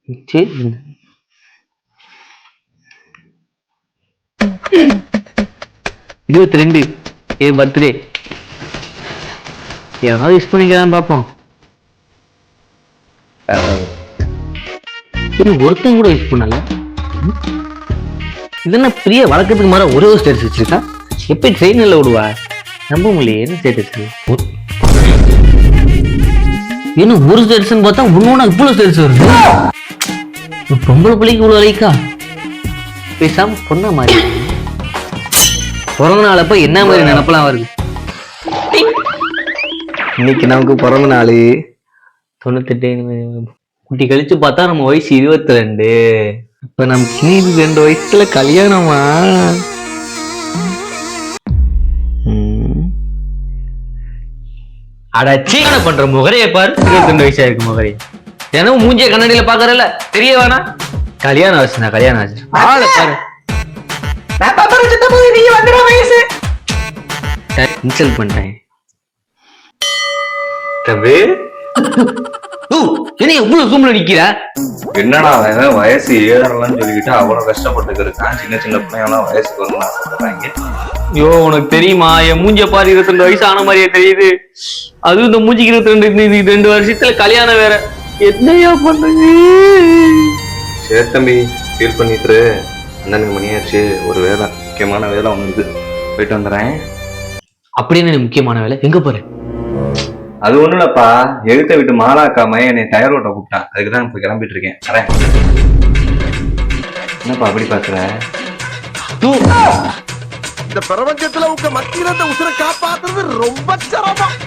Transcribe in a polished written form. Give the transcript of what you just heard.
சரி 22 என் பர்த்டே எவனாவது விஷ் பண்ணிக்கலாம் பார்ப்போம். ஒருத்தன் கூட விஷ் பண்ணல. இது என்ன பிரிய வழக்கத்துக்கு மாற ஒரே ஒரு ஸ்டேட்டஸ் வச்சிருக்கா. எப்படி ட்ரெயினில் விடுவா நம்ப முடியல. என்ன ஸ்டேட்டஸ் இன்னும் ஒரு ஸ்டேட்டஸ் பார்த்தா உன்னோட இவ்வளவு ஸ்டேட்டஸ் வருது. பொம்பளை பிள்ளைக்கு இவ்வளவு லைக்கா. பேசாம பொண்ணா மாதிரி பிறந்த நாளப்ப என்ன மாதிரி நினப்பெல்லாம் வருது. இன்னைக்கு நமக்கு பிறந்த நாள் 98 குட்டி கழிச்சு பார்த்தா நம்ம வயசு 22. இப்ப நமக்கு 2 வயசுல கல்யாணமா? அடச்சீன பண்ற முகரைய பாரு. 22 வயசா இருக்கு முகரைய. தினமும் மூஞ்சிய கண்ணாடியில பாக்குறல தெரிய வேணா. கல்யாணம் ஆச்சுனா கல்யாணம் ஆச்சு ஆள பாரு. இன்சல்ட் பண்ணிட்டேன். என்ன எவ்வளவு சூம்ல நிக்கிற? என்னடா வயசு ஏறலன்னு சொல்லிக்கிட்டு அவ்வளவு கஷ்டப்பட்டு இருக்கான். சின்ன சின்ன பிள்ளைங்கலாம் வயசுக்கு வரணும்னு ஆசைப்படுறாங்க. ஐயோ உனக்கு தெரியுமா என் மூஞ்ச பாரு 22 வயசு ஆன மாதிரியே தெரியுது. அதுவும் இந்த மூஞ்சிக்கு 22 வருஷத்துல கல்யாணம் வேற. என்னையா பண்ணுது? சரி தம்பி ஃபீல் பண்ணிட்டு அண்ணனுக்கு மணியாச்சு. ஒரு வேலை முக்கியமான வேலை ஒன்று போயிட்டு வந்துடுறேன். அப்படின்னு முக்கியமான வேலை எங்க போற? அது ஒண்ணும் இல்லப்பா, எழுத்த விட்டு மாலாக்காம என்னை டயர் ஓட்ட கூப்பிட்டான். அதுக்குதான் இப்ப கிளம்பிட்டு இருக்கேன். என்னப்பா அப்படி பாக்குற? இந்த பிரபஞ்சத்துல உங்க மத்தியில இந்த உசுரை காப்பாத்துறது ரொம்ப சிரமம்.